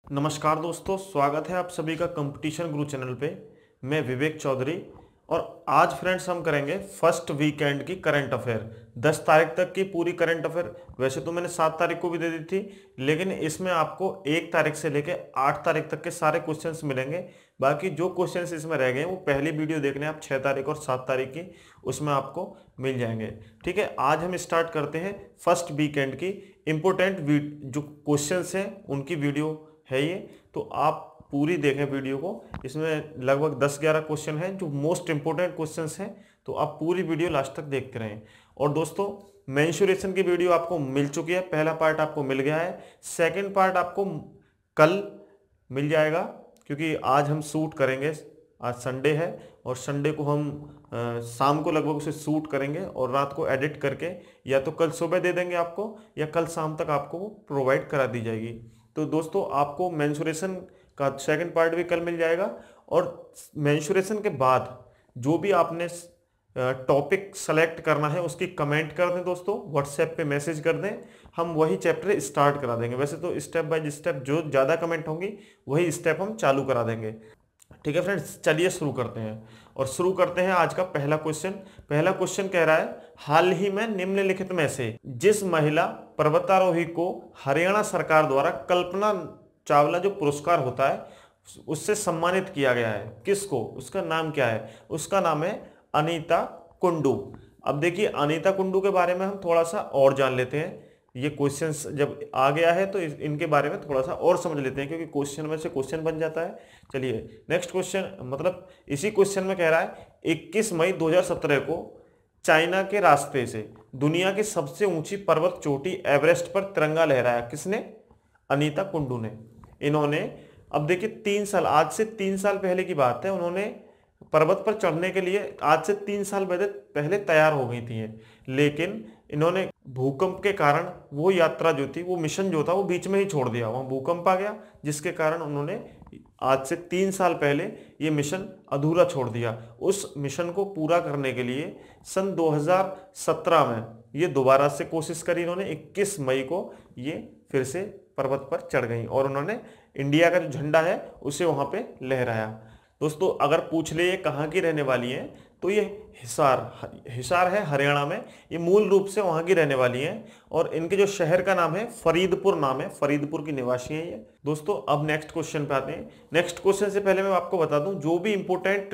नमस्कार दोस्तों, स्वागत है आप सभी का कंपटीशन गुरु चैनल पे। मैं विवेक चौधरी और आज फ्रेंड्स हम करेंगे फर्स्ट वीकेंड की करंट अफेयर। 10 तारीख तक की पूरी करंट अफेयर। वैसे तो मैंने 7 तारीख को भी दे दी थी, लेकिन इसमें आपको 1 तारीख से लेके 8 तारीख तक के सारे क्वेश्चंस मिलेंगे। बाकी जो क्वेश्चंस इसमें रह गए वो पहली वीडियो देखने आप 6 तारीख और 7 तारीख की, उसमें आपको मिल जाएंगे। ठीक है, आज हम स्टार्ट करते हैं फर्स्ट वीकेंड की इंपोर्टेंट जो क्वेश्चंस हैं उनकी वीडियो है ये। तो आप पूरी देखें वीडियो को। इसमें लगभग 10-11 क्वेश्चन हैं जो मोस्ट इंपोर्टेंट क्वेश्चंस हैं, तो आप पूरी वीडियो लास्ट तक देखते रहें। और दोस्तों, मेंसुरेशन की वीडियो आपको मिल चुकी है, पहला पार्ट आपको मिल गया है, सेकंड पार्ट आपको कल मिल जाएगा, क्योंकि आज हम शूट करेंगे। आज संडे है और संडे को हम शाम को लगभग उसे शूट करेंगे और रात को एडिट करके या तो कल सुबह दे देंगे आपको या कल शाम तक आपको वो प्रोवाइड करा दी जाएगी। तो दोस्तों, आपको मेंसुरेशन का सेकंड पार्ट भी कल मिल जाएगा। और मेंसुरेशन के बाद जो भी आपने टॉपिक सेलेक्ट करना है उसकी कमेंट कर दें दोस्तों, व्हाट्सएप पे मैसेज कर दें, हम वही चैप्टर स्टार्ट करा देंगे। वैसे तो स्टेप बाय स्टेप जो ज़्यादा कमेंट होंगी वही स्टेप हम चालू करा देंगे। ठीक है फ्रेंड्स, चलिए शुरू करते हैं। और शुरू करते हैं आज का पहला क्वेश्चन। पहला क्वेश्चन कह रहा है, हाल ही में निम्नलिखित में से जिस महिला पर्वतारोही को हरियाणा सरकार द्वारा कल्पना चावला जो पुरस्कार होता है उससे सम्मानित किया गया है, किसको, उसका नाम क्या है? उसका नाम है अनीता कुंडू। अब देखिए, अनीता कुंडू के बारे में हम थोड़ा सा और जान लेते हैं। ये क्वेश्चंस जब आ गया है तो इनके बारे में थोड़ा सा और समझ लेते हैं, क्योंकि क्वेश्चन में से क्वेश्चन बन जाता है। चलिए नेक्स्ट क्वेश्चन, मतलब इसी क्वेश्चन में कह रहा है 21 मई 2017 को चाइना के रास्ते से दुनिया की सबसे ऊंची पर्वत चोटी एवरेस्ट पर तिरंगा लहराया, किसने? अनीता कुंडू ने। इन्होंने, अब देखिए 3 साल, आज से 3 साल पहले की बात है, उन्होंने पर्वत पर चढ़ने के लिए आज से 3 साल पहले तैयार हो गई थी, लेकिन इन्होंने भूकंप के कारण वो यात्रा जो थी, वो मिशन जो था, वो बीच में ही छोड़ दिया। वहाँ भूकंप आ गया जिसके कारण उन्होंने आज से 3 साल पहले ये मिशन अधूरा छोड़ दिया। उस मिशन को पूरा करने के लिए सन 2017 में ये दोबारा से कोशिश करी इन्होंने। 21 मई को ये फिर से पर्वत पर चढ़ गई और उन्होंने इंडिया का जो झंडा है उसे वहाँ पे लहराया। दोस्तों, अगर पूछ ले ये कहाँ की रहने वाली हैं तो ये हिसार है हरियाणा में। ये मूल रूप से वहाँ की रहने वाली हैं और इनके जो शहर का नाम है फरीदपुर नाम है, फरीदपुर की निवासी हैं ये। दोस्तों, अब नेक्स्ट क्वेश्चन पे आते हैं। नेक्स्ट क्वेश्चन से पहले मैं आपको बता दूं, जो भी इंपोर्टेंट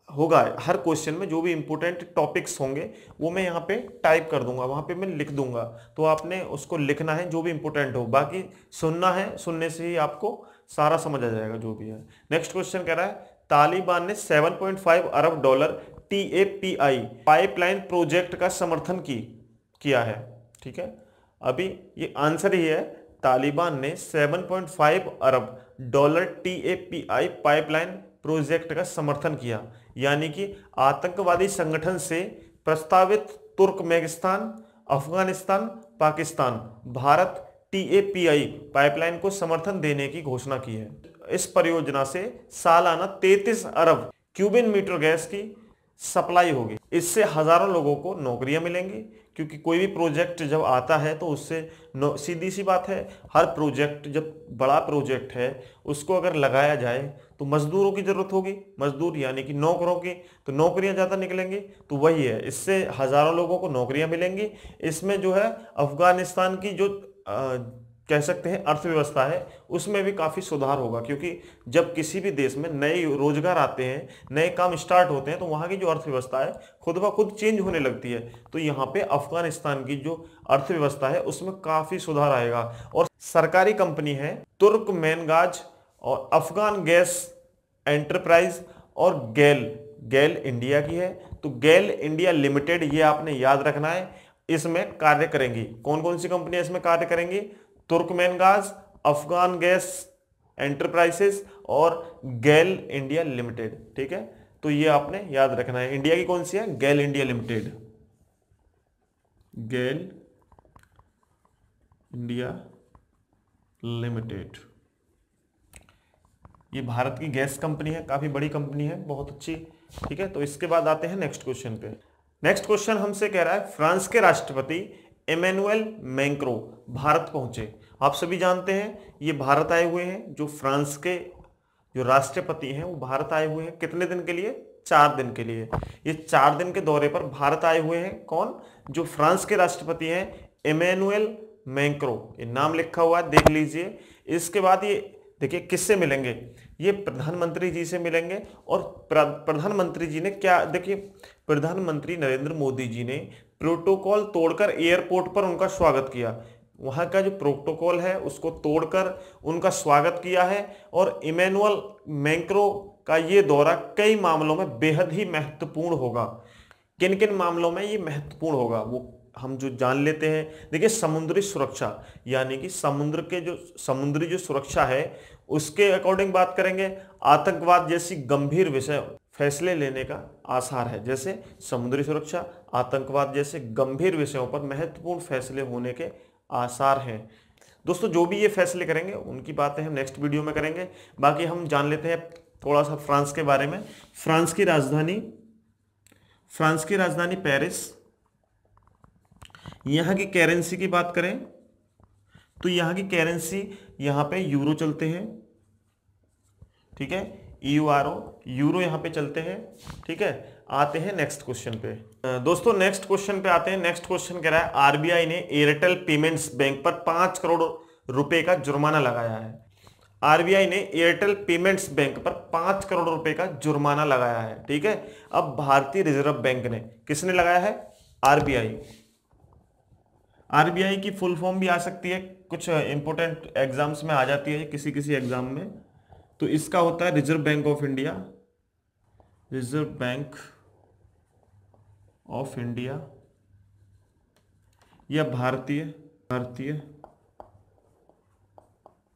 होगा, हर क्वेश्चन में जो भी इंपोर्टेंट टॉपिक्स होंगे वो मैं यहाँ पे टाइप कर दूंगा, वहाँ पे मैं लिख दूंगा, तो आपने उसको लिखना है जो भी इंपोर्टेंट हो, बाकी सुनना है, सुनने से ही आपको सारा समझ आ जाएगा जो भी है। नेक्स्ट क्वेश्चन कह रहा है, तालिबान ने 7.5 अरब डॉलर TAPI पाइपलाइन प्रोजेक्ट का समर्थन किया है। ठीक है, अभी ये आंसर ही है, तालिबान ने 7.5 अरब डॉलर TAPI पाइपलाइन प्रोजेक्ट का समर्थन किया, यानी कि आतंकवादी संगठन से प्रस्तावित Turkmenistan, Afghanistan, Pakistan, Bharat TAPI pipeline को समर्थन देने की घोषणा की है। इस परियोजना से सालाना 33 अरब क्यूबिक मीटर गैस की सप्लाई होगी। इससे हजारों लोगों को नौकरियां मिलेंगी, क्योंकि कोई भी प्रोजेक्ट जब आता है तो उससे सीधी सी बात है, हर प्रोजेक्ट जब बड़ा प्रोजेक्ट है उसको अगर लगाया जाए तो मजदूरों की जरूरत होगी, मजदूर यानी कि नौकरों की, तो नौकरियां ज़्यादा निकलेंगी। तो वही है, इससे हजारों लोगों को नौकरियां मिलेंगी। इसमें जो है अफगानिस्तान की जो कह सकते हैं अर्थव्यवस्था है उसमें भी काफ़ी सुधार होगा, क्योंकि जब किसी भी देश में नए रोजगार आते हैं, नए काम स्टार्ट होते हैं, तो वहाँ की जो अर्थव्यवस्था है खुद ब खुद चेंज होने लगती है। तो यहाँ पे अफगानिस्तान की जो अर्थव्यवस्था है उसमें काफ़ी सुधार आएगा। और सरकारी कंपनी है तुर्कमेनगाज और अफगान गैस एंटरप्राइज और गेल इंडिया की है। तो गेल इंडिया लिमिटेड, ये आपने याद रखना है, इसमें कार्य करेंगी। कौन कौन सी कंपनियां इसमें कार्य करेंगी? तुर्कमेनगाज, अफगान गैस एंटरप्राइजेस और गेल इंडिया लिमिटेड। ठीक है, तो ये आपने याद रखना है। इंडिया की कौन सी है? गेल इंडिया लिमिटेड, गेल इंडिया लिमिटेड। ये भारत की गैस कंपनी है, काफी बड़ी कंपनी है, बहुत अच्छी। ठीक है, तो इसके बाद आते हैं नेक्स्ट क्वेश्चन पे। नेक्स्ट क्वेश्चन हमसे कह रहा है, फ्रांस के राष्ट्रपति इमैनुअल मैक्रों भारत पहुंचे। आप सभी जानते हैं ये भारत आए हुए हैं, जो फ्रांस के जो राष्ट्रपति हैं वो भारत आए हुए हैं। कितने दिन के लिए? 4 दिन के लिए। ये 4 दिन के दौरे पर भारत आए हुए हैं। कौन? जो फ्रांस के राष्ट्रपति हैं इमैनुअल मैक्रों, ये नाम लिखा हुआ है, देख लीजिए। इसके बाद ये देखिए किससे मिलेंगे, ये प्रधानमंत्री जी से मिलेंगे। और प्रधानमंत्री जी ने क्या, देखिए प्रधानमंत्री नरेंद्र मोदी जी ने प्रोटोकॉल तोड़कर एयरपोर्ट पर उनका स्वागत किया। वहां का जो प्रोटोकॉल है उसको तोड़कर उनका स्वागत किया है। और इमैनुअल मैक्रों का ये दौरा कई मामलों में बेहद ही महत्वपूर्ण होगा। किन किन मामलों में ये महत्वपूर्ण होगा वो हम जो जान लेते हैं। देखिए समुद्री सुरक्षा, यानी कि समुद्री जो सुरक्षा है उसके अकॉर्डिंग बात करेंगे। आतंकवाद जैसी गंभीर विषय फैसले लेने का आसार है। जैसे समुद्री सुरक्षा, आतंकवाद जैसे गंभीर विषयों पर महत्वपूर्ण फैसले होने के आसार हैं। दोस्तों जो भी ये फैसले करेंगे उनकी बातें हम नेक्स्ट वीडियो में करेंगे। बाकी हम जान लेते हैं थोड़ा सा फ्रांस के बारे में। फ्रांस की राजधानी पेरिस। यहाँ की करेंसी की बात करें तो यहाँ की करेंसी, यहाँ पे यूरो चलते हैं, ठीक है, यूरो यहाँ पे चलते हैं, ठीक है। आते हैं नेक्स्ट क्वेश्चन पे। दोस्तों नेक्स्ट क्वेश्चन पे आते हैं। नेक्स्ट क्वेश्चन कह रहा है आरबीआई ने एयरटेल पेमेंट्स बैंक पर 5 करोड़ रुपए का जुर्माना लगाया है। आरबीआई ने एयरटेल पेमेंट्स बैंक पर 5 करोड़ रुपए का जुर्माना लगाया है, ठीक है। अब भारतीय रिजर्व बैंक ने, किसने लगाया है? आरबीआई की फुल फॉर्म भी आ सकती है, कुछ इंपोर्टेंट एग्जाम्स में आ जाती है किसी किसी एग्जाम में। तो इसका होता है reserve bank of India, reserve bank of India, या भारतीय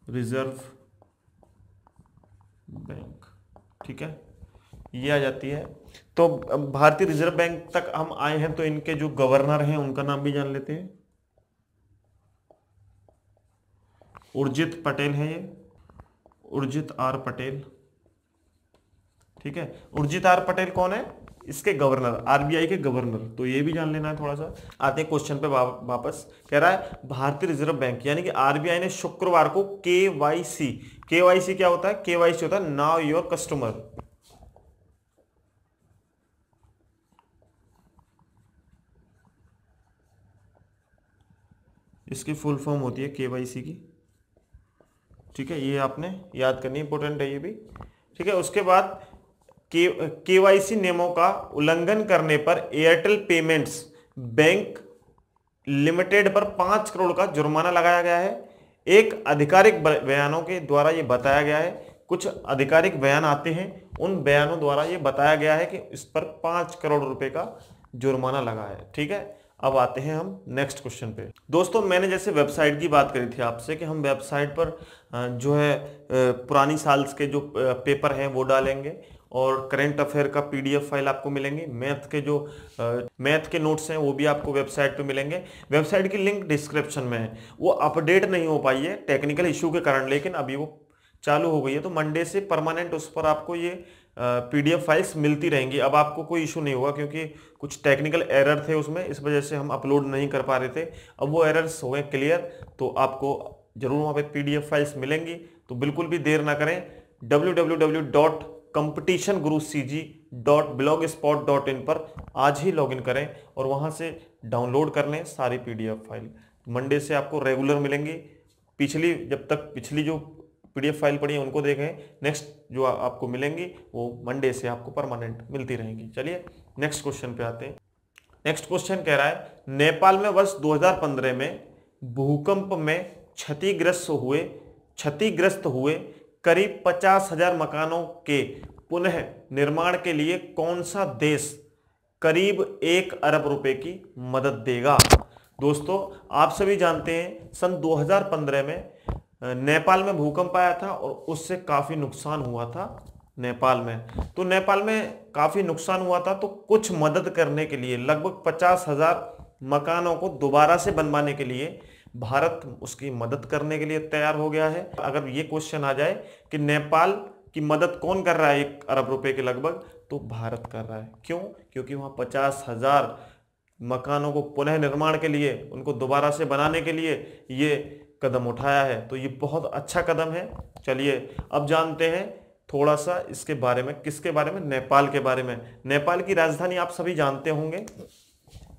रिजर्व बैंक, ठीक है, ये आ जाती है। तो भारतीय रिजर्व बैंक तक हम आए हैं, तो इनके जो गवर्नर हैं उनका नाम भी जान लेते हैं। उर्जित पटेल है ये, उर्जित आर पटेल, ठीक है। उर्जित आर पटेल कौन है? इसके गवर्नर, आरबीआई के गवर्नर। तो ये भी जान लेना है थोड़ा सा। आते हैं क्वेश्चन पे वापस। कह रहा है भारतीय रिजर्व बैंक यानी कि आरबीआई ने शुक्रवार को केवाईसी क्या होता है? केवाईसी होता है नाउ योर कस्टमर। इसकी फुल फॉर्म होती है केवाईसी की, ठीक है। ये आपने याद करनी, इंपॉर्टेंट है ये भी, ठीक है। उसके बाद केवाईसी नियमों का उल्लंघन करने पर एयरटेल पेमेंट्स बैंक लिमिटेड पर 5 करोड़ का जुर्माना लगाया गया है। एक आधिकारिक बयानों के द्वारा यह बताया गया है, कुछ आधिकारिक बयान आते हैं, उन बयानों द्वारा यह बताया गया है कि इस पर 5 करोड़ रुपए का जुर्माना लगा है, ठीक है। अब आते हैं हम नेक्स्ट क्वेश्चन पे। दोस्तों मैंने जैसे वेबसाइट की बात करी थी आपसे कि हम वेबसाइट पर जो है पुरानी साल के जो पेपर हैं वो डालेंगे और करंट अफेयर का पीडीएफ फाइल आपको मिलेंगे। मैथ के नोट्स हैं वो भी आपको वेबसाइट पे मिलेंगे। वेबसाइट की लिंक डिस्क्रिप्शन में है। वो अपडेट नहीं हो पाई है टेक्निकल इशू के कारण, लेकिन अभी वो चालू हो गई है। तो मंडे से परमानेंट उस पर आपको ये पीडीएफ फाइल्स मिलती रहेंगी। अब आपको कोई इशू नहीं होगा क्योंकि कुछ टेक्निकल एरर थे उसमें, इस वजह से हम अपलोड नहीं कर पा रहे थे। अब वो एरर्स हो गए क्लियर, तो आपको जरूर वहाँ पे पीडीएफ फाइल्स मिलेंगी। तो बिल्कुल भी देर ना करें, www.competitiongurucg.blogspot.in पर आज ही लॉगिन करें और वहाँ से डाउनलोड कर लें सारी पीडीएफ फाइल। मंडे से आपको रेगुलर मिलेंगी। पिछली जो पीडीएफ फाइल पड़ी है उनको देखें, नेक्स्ट जो आपको मिलेंगी वो मंडे से आपको परमानेंट मिलती रहेंगी। चलिए नेक्स्ट क्वेश्चन पे आते हैं। नेक्स्ट क्वेश्चन कह रहा है नेपाल में वर्ष 2015 में भूकंप में क्षतिग्रस्त हुए करीब 50,000 मकानों के पुनः निर्माण के लिए कौन सा देश करीब 1 अरब रुपए की मदद देगा? दोस्तों आप सभी जानते हैं सन 2015 में नेपाल में भूकंप आया था और उससे काफी नुकसान हुआ था नेपाल में। तो नेपाल में काफी नुकसान हुआ था, तो कुछ मदद करने के लिए लगभग 50,000 मकानों को दोबारा से बनवाने के लिए भारत उसकी मदद करने के लिए तैयार हो गया है। अगर ये क्वेश्चन आ जाए कि नेपाल की मदद कौन कर रहा है 1 अरब रुपए के लगभग, तो भारत कर रहा है। क्यों? क्योंकि वहां 50,000 मकानों को पुनः निर्माण के लिए, उनको दोबारा से बनाने के लिए ये कदम उठाया है, तो ये बहुत अच्छा कदम है। चलिए अब जानते हैं थोड़ा सा इसके बारे में। किसके बारे में? नेपाल के बारे में। नेपाल की राजधानी आप सभी जानते होंगे,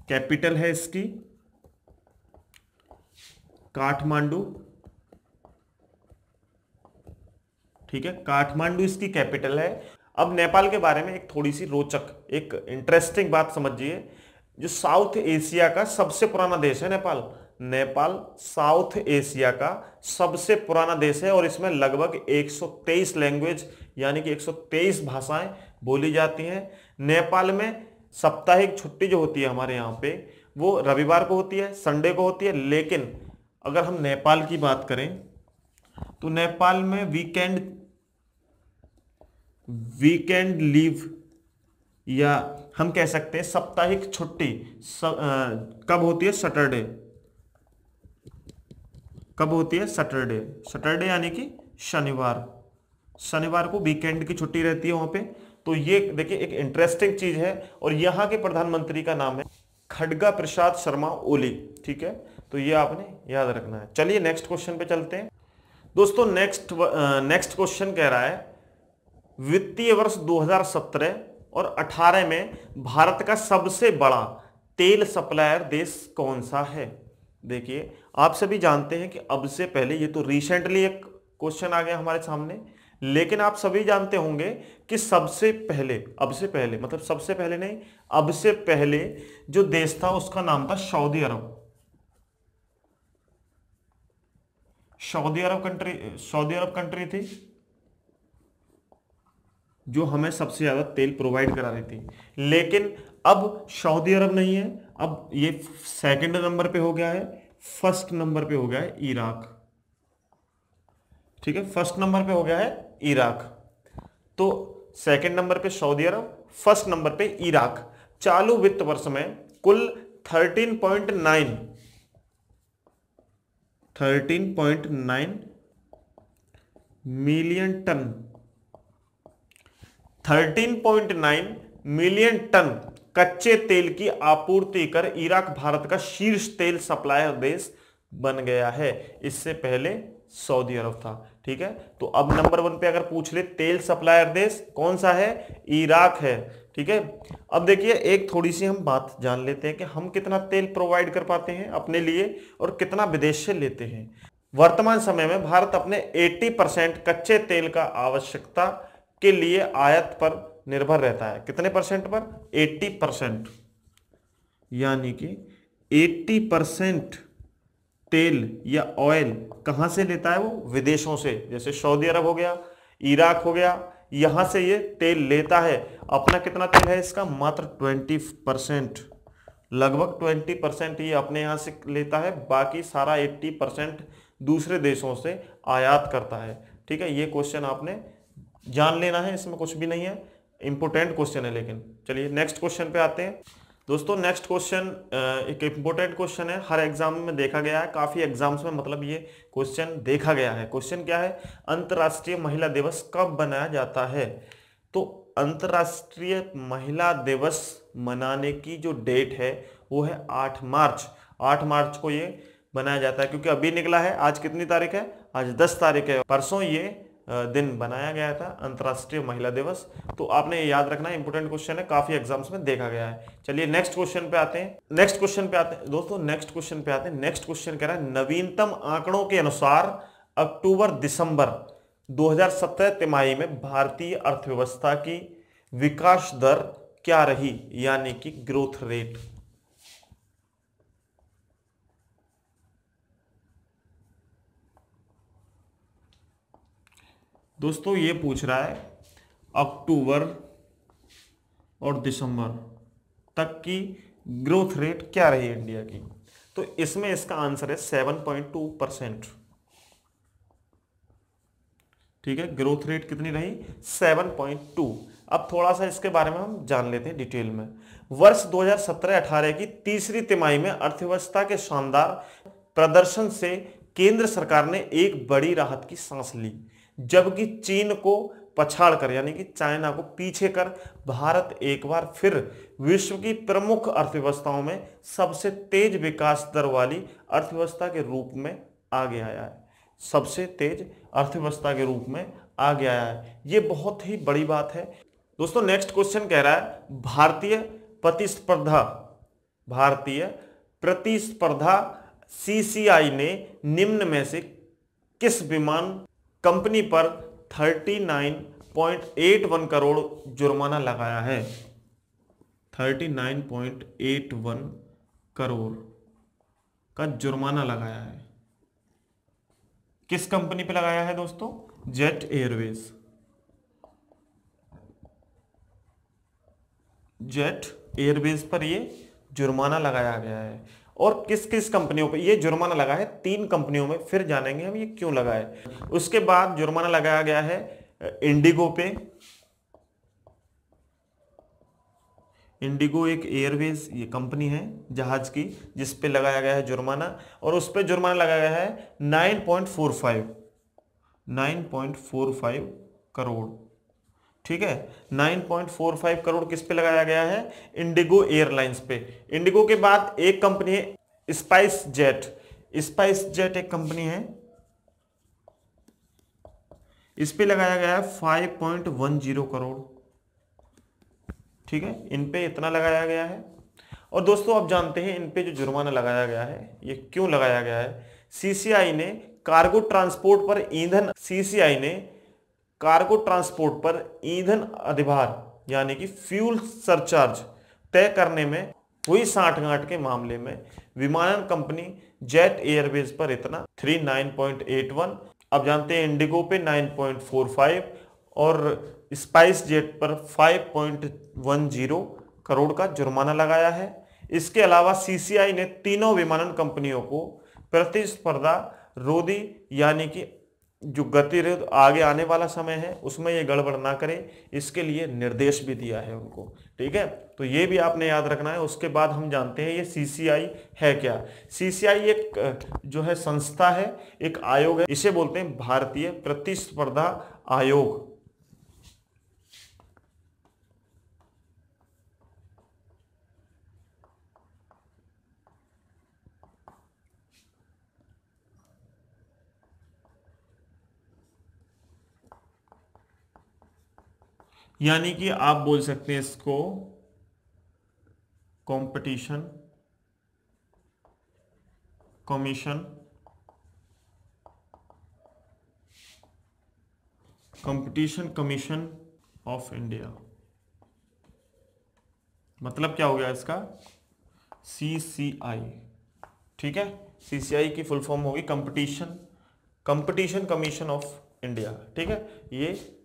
कैपिटल है इसकी काठमांडू। ठीक है, काठमांडू इसकी कैपिटल है। अब नेपाल के बारे में एक थोड़ी सी रोचक, एक इंटरेस्टिंग बात समझिए। जो साउथ एशिया का सबसे पुराना देश है नेपाल। नेपाल साउथ एशिया का सबसे पुराना देश है और इसमें लगभग 123 लैंग्वेज यानी कि 123 भाषाएं बोली जाती हैं। नेपाल में साप्ताहिक छुट्टी जो होती है हमारे यहाँ पे, वो रविवार को होती है, संडे को होती है। लेकिन अगर हम नेपाल की बात करें तो नेपाल में वीकेंड लीव या हम कह सकते हैं साप्ताहिक छुट्टी कब होती है? सैटरडे। कब होती है? सैटरडे। सैटरडे यानी कि शनिवार। शनिवार को वीकेंड की छुट्टी रहती है वहां पे। तो ये देखिए एक इंटरेस्टिंग चीज है। और यहाँ के प्रधानमंत्री का नाम है खड्गा प्रसाद शर्मा ओली। ठीक है, तो ये आपने याद रखना है। चलिए नेक्स्ट क्वेश्चन पे चलते हैं दोस्तों। नेक्स्ट क्वेश्चन कह रहा है वित्तीय वर्ष 2017 और 18 में भारत का सबसे बड़ा तेल सप्लायर देश कौन सा है? देखिए आप सभी जानते हैं कि अब से पहले, ये तो रिसेंटली एक क्वेश्चन आ गया हमारे सामने, लेकिन आप सभी जानते होंगे कि सबसे पहले, अब से पहले मतलब सबसे पहले नहीं, अब से पहले जो देश था उसका नाम था सऊदी अरब। सऊदी अरब कंट्री थी जो हमें सबसे ज्यादा तेल प्रोवाइड करा रही थी। लेकिन अब सऊदी अरब नहीं है, अब ये सेकंड नंबर पे हो गया है, फर्स्ट नंबर पे हो गया है इराक। ठीक है, फर्स्ट नंबर पे हो गया है इराक। तो सेकंड नंबर पे सऊदी अरब, फर्स्ट नंबर पे इराक। चालू वित्त वर्ष में कुल 13.9 मिलियन टन 13.9 मिलियन टन कच्चे तेल की आपूर्ति कर इराक भारत का शीर्ष तेल सप्लायर देश बन गया है। इससे पहले सऊदी अरब था। ठीक है, तो अब नंबर 1 पे अगर पूछ ले तेल सप्लायर देश कौन सा है? इराक है। ठीक है, अब देखिए एक थोड़ी सी हम बात जान लेते हैं कि हम कितना तेल प्रोवाइड कर पाते हैं अपने लिए और कितना विदेश से लेते हैं। वर्तमान समय में भारत अपने 80% कच्चे तेल का आवश्यकता के लिए आयात पर निर्भर रहता है। कितने परसेंट पर? 80%। यानी कि 80% तेल या ऑयल कहां से लेता है? वो विदेशों से। जैसे सऊदी अरब हो गया, इराक हो गया, यहां से ये तेल लेता है। अपना कितना तेल है इसका? मात्र 20%, लगभग 20% ये अपने यहां से लेता है, बाकी सारा 80% दूसरे देशों से आयात करता है। ठीक है, ये क्वेश्चन आपने जान लेना है, इसमें कुछ भी नहीं है, इंपोर्टेंट क्वेश्चन है। लेकिन चलिए नेक्स्ट क्वेश्चन पे आते हैं दोस्तों। नेक्स्ट क्वेश्चन एक इंपोर्टेंट क्वेश्चन है, हर एग्जाम में देखा गया है, काफी एग्जाम्स में मतलब ये क्वेश्चन देखा गया है। क्वेश्चन क्या है? अंतर्राष्ट्रीय महिला दिवस कब मनाया जाता है? तो अंतर्राष्ट्रीय महिला दिवस मनाने की जो डेट है वो है 8 मार्च। 8 मार्च को ये मनाया जाता है, क्योंकि अभी निकला है। आज कितनी तारीख है? आज 10 तारीख है। परसों ये दिन बनाया गया था अंतर्राष्ट्रीय महिला दिवस। तो आपने ये याद रखना, इंपोर्टेंट क्वेश्चन है, काफी एग्जाम्स में देखा गया है। चलिए नेक्स्ट क्वेश्चन पे आते हैं। नेक्स्ट क्वेश्चन कह रहा है नवीनतम आंकड़ों के अनुसार अक्टूबर-दिसंबर 2017 तिमाही में भारतीय अर्थव्यवस्था की विकास दर क्या रही, यानी कि ग्रोथ रेट? दोस्तों ये पूछ रहा है अक्टूबर और दिसंबर तक की ग्रोथ रेट क्या रही इंडिया की। तो इसमें इसका आंसर है 7.2%। ठीक है, ग्रोथ रेट कितनी रही? 7.2। अब थोड़ा सा इसके बारे में हम जान लेते हैं डिटेल में। वर्ष 2017-18 की तीसरी तिमाही में अर्थव्यवस्था के शानदार प्रदर्शन से केंद्र सरकार ने एक बड़ी राहत की सांस ली, जबकि चीन को पछाड़कर यानी कि चाइना को पीछे कर भारत एक बार फिर विश्व की प्रमुख अर्थव्यवस्थाओं में सबसे तेज विकास दर वाली अर्थव्यवस्था के रूप में आगे आया है, सबसे तेज अर्थव्यवस्था के रूप में आगे आया है। ये बहुत ही बड़ी बात है। दोस्तों नेक्स्ट क्वेश्चन कह रहा है भारतीय प्रतिस्पर्धा सीसीआई ने निम्न में से किस विमान कंपनी पर 39.81 करोड़ जुर्माना लगाया है? 39.81 करोड़ का जुर्माना लगाया है। किस कंपनी पे लगाया है दोस्तों? Jet Airways. जेट एयरवेज पर ये जुर्माना लगाया गया है। और किस किस कंपनियों पे ये जुर्माना लगा है? 3 कंपनियों में, फिर जानेंगे हम ये क्यों लगा है। उसके बाद जुर्माना लगाया गया है इंडिगो पे। इंडिगो एक एयरवेज ये कंपनी है जहाज की, जिस पे लगाया गया है जुर्माना, और उस पे जुर्माना लगाया गया है 9.45 करोड़। ठीक है, 9.45 करोड़ किस पे लगाया गया है? इंडिगो एयरलाइंस पे। इंडिगो के बाद एक कंपनी है स्पाइस जेट एक कंपनी है, इस पे लगाया गया है 5.10 करोड़। ठीक है, इन पे इतना लगाया गया है। और दोस्तों अब जानते हैं इन पे जो जुर्माना लगाया गया है ये क्यों लगाया गया है। सीसीआई ने कार्गो ट्रांसपोर्ट पर ईंधन अधिभार यानी कि फ्यूल सरचार्ज तय करने में हुई सांठगांठ के मामले में विमानन कंपनी जेट एयरवेज पर इतना 39.81, अब जानते हैं इंडिगो पे 9.45 और स्पाइस जेट पर 5.10 करोड़ का जुर्माना लगाया है। इसके अलावा सीसीआई ने तीनों विमानन कंपनियों को प्रतिस्पर्धा रोधी यानी कि जो गतिरोध आगे आने वाला समय है उसमें ये गड़बड़ ना करे, इसके लिए निर्देश भी दिया है उनको। ठीक है, तो ये भी आपने याद रखना है। उसके बाद हम जानते हैं ये सीसीआई है क्या। सीसीआई एक जो है संस्था है, एक आयोग है, इसे बोलते हैं भारतीय प्रतिस्पर्धा आयोग। यानी कि आप बोल सकते हैं इसको कंपटीशन कमीशन ऑफ इंडिया। मतलब क्या हो गया इसका? सीसीआई। ठीक है, सीसीआई की फुल फॉर्म होगी कंपटीशन कमीशन ऑफ इंडिया। ठीक है, ये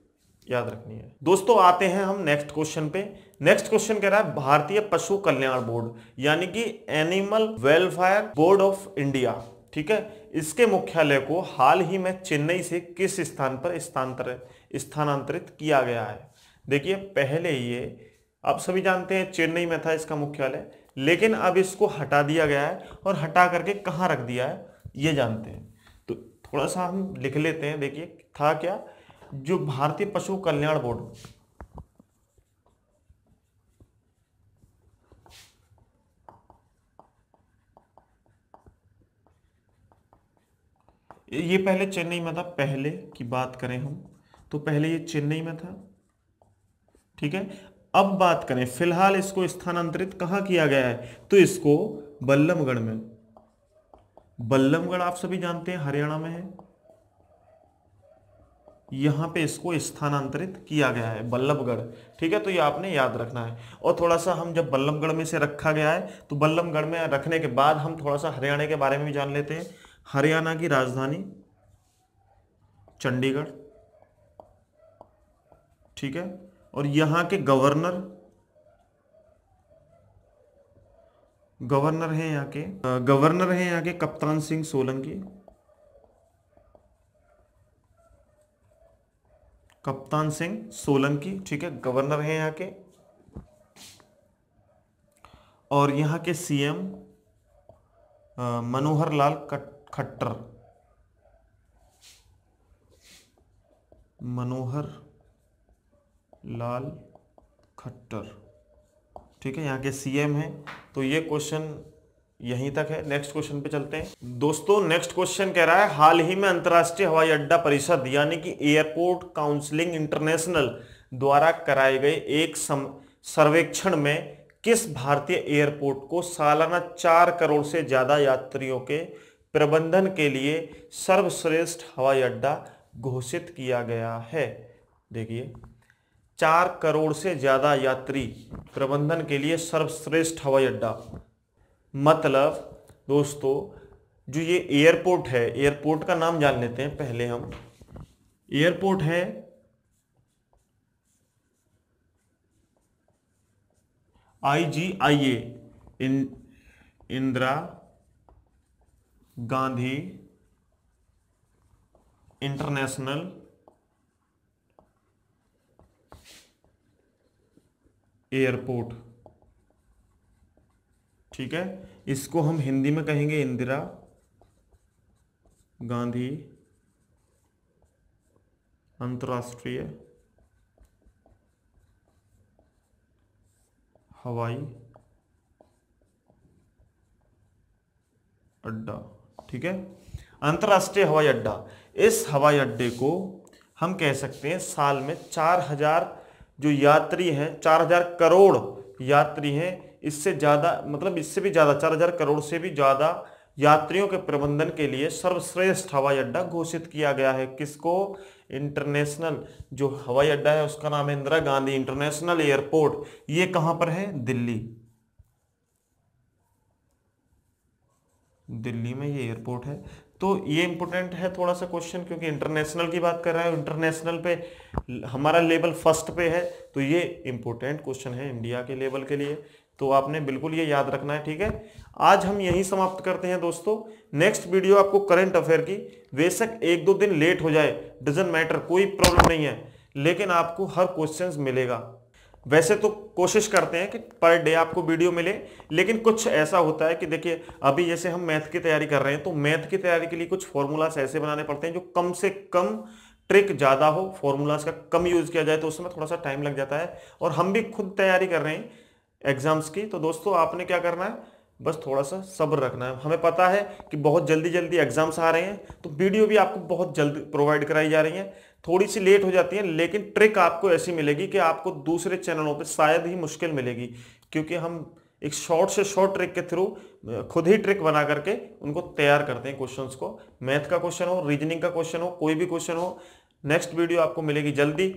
याद रखनी है। दोस्तों आते हैं हम नेक्स्ट क्वेश्चन पे। नेक्स्ट क्वेश्चन कह रहा है भारतीय पशु कल्याण बोर्ड यानी कि animal welfare board of India. ठीक है, इसके मुख्यालय को हाल ही में चेन्नई से किस स्थान पर स्थानांतरित किया गया है? देखिए पहले ये आप सभी जानते हैं चेन्नई में था इसका मुख्यालय, लेकिन अब इसको हटा दिया गया है और हटा करके कहाँ रख दिया है ये जानते हैं। तो थोड़ा सा हम लिख लेते हैं। देखिए था क्या, जो भारतीय पशु कल्याण बोर्ड, ये पहले चेन्नई में था। पहले की बात करें हम तो पहले ये चेन्नई में था। ठीक है, अब बात करें फिलहाल इसको स्थानांतरित कहाँ किया गया है, तो इसको बल्लभगढ़ में। बल्लभगढ़ आप सभी जानते हैं हरियाणा में है, यहां पे इसको स्थानांतरित किया गया है बल्लभगढ़। ठीक है, तो ये आपने याद रखना है। और थोड़ा सा हम जब बल्लभगढ़ में से रखा गया है तो बल्लभगढ़ में रखने के बाद हम थोड़ा सा हरियाणा के बारे में भी जान लेते हैं। हरियाणा की राजधानी चंडीगढ़। ठीक है, और यहां के गवर्नर हैं यहाँ के कप्तान सिंह सोलंकी। ठीक है, गवर्नर हैं यहाँ के। और यहाँ के सीएम मनोहर लाल खट्टर। ठीक है, यहाँ के सीएम हैं। तो ये क्वेश्चन यहीं तक है। नेक्स्ट क्वेश्चन पे चलते हैं दोस्तों। नेक्स्ट क्वेश्चन कह रहा है हाल ही में अंतर्राष्ट्रीय हवाई अड्डा परिषद यानी कि एयरपोर्ट काउंसिलिंग इंटरनेशनल द्वारा कराए गए एक सर्वेक्षण में किस भारतीय एयरपोर्ट को सालाना 4 करोड़ से ज्यादा यात्रियों के प्रबंधन के लिए सर्वश्रेष्ठ हवाई अड्डा घोषित किया गया है। देखिए 4 करोड़ से ज्यादा यात्री प्रबंधन के लिए सर्वश्रेष्ठ हवाई अड्डा, मतलब दोस्तों जो ये एयरपोर्ट है, एयरपोर्ट का नाम जान लेते हैं पहले हम। एयरपोर्ट है IGIA, Indira Gandhi international airport, ठीक है। इसको हम हिंदी में कहेंगे इंदिरा गांधी अंतर्राष्ट्रीय हवाई अड्डा, ठीक है। अंतर्राष्ट्रीय हवाई अड्डा, इस हवाई अड्डे को हम कह सकते हैं साल में 4000 जो यात्री हैं, 4000 करोड़ यात्री हैं, इससे ज्यादा मतलब इससे भी ज्यादा 4000 करोड़ से भी ज्यादा यात्रियों के प्रबंधन के लिए सर्वश्रेष्ठ हवाई अड्डा घोषित किया गया है। किसको? इंटरनेशनल जो हवाई अड्डा है उसका नाम है इंदिरा गांधी इंटरनेशनल एयरपोर्ट। ये कहां पर है? दिल्ली, दिल्ली में ये एयरपोर्ट है। तो ये इंपॉर्टेंट है थोड़ा सा क्वेश्चन, क्योंकि इंटरनेशनल की बात कर रहा है, इंटरनेशनल पे हमारा लेवल फर्स्ट पे है, तो ये इंपॉर्टेंट क्वेश्चन है इंडिया के लेवल के लिए, तो आपने बिल्कुल ये याद रखना है, ठीक है। आज हम यही समाप्त करते हैं दोस्तों। नेक्स्ट वीडियो आपको करंट अफेयर की, बेशक 1-2 दिन लेट हो जाए, डजंट मैटर, कोई प्रॉब्लम नहीं है, लेकिन आपको हर क्वेश्चंस मिलेगा। वैसे तो कोशिश करते हैं कि पर डे आपको वीडियो मिले, लेकिन कुछ ऐसा होता है कि देखिए अभी जैसे हम मैथ की तैयारी कर रहे हैं, तो मैथ की तैयारी के लिए कुछ फॉर्मूलास ऐसे बनाने पड़ते हैं जो कम से कम ट्रिक ज़्यादा हो, फॉर्मूलास का कम यूज किया जाए, तो उसमें थोड़ा सा टाइम लग जाता है। और हम भी खुद तैयारी कर रहे हैं एग्जाम्स की, तो दोस्तों आपने क्या करना है, बस थोड़ा सा सब्र रखना है। हमें पता है कि बहुत जल्दी जल्दी एग्जाम्स आ रहे हैं, तो वीडियो भी आपको बहुत जल्दी प्रोवाइड कराई जा रही है, थोड़ी सी लेट हो जाती है, लेकिन ट्रिक आपको ऐसी मिलेगी कि आपको दूसरे चैनलों पे शायद ही मुश्किल मिलेगी, क्योंकि हम एक शॉर्ट से शॉर्ट ट्रिक के थ्रू खुद ही ट्रिक बना करके उनको तैयार करते हैं क्वेश्चंस को। मैथ का क्वेश्चन हो, रीजनिंग का क्वेश्चन हो, कोई भी क्वेश्चन हो, नेक्स्ट वीडियो आपको मिलेगी जल्दी।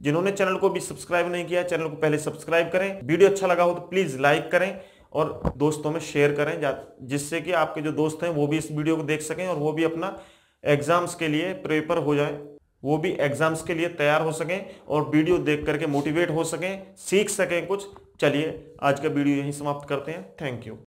जिन्होंने चैनल को भी सब्सक्राइब नहीं किया, चैनल को पहले सब्सक्राइब करें। वीडियो अच्छा लगा हो तो प्लीज लाइक करें और दोस्तों में शेयर करें, जिससे कि आपके जो दोस्त हैं वो भी इस वीडियो को देख सकें और वो भी अपना एग्जाम्स के लिए प्रिपेयर हो जाए, वो भी एग्जाम्स के लिए तैयार हो सकें और वीडियो देख करके मोटिवेट हो सकें, सीख सकें कुछ। चलिए आज का वीडियो यहीं समाप्त करते हैं। Thank you.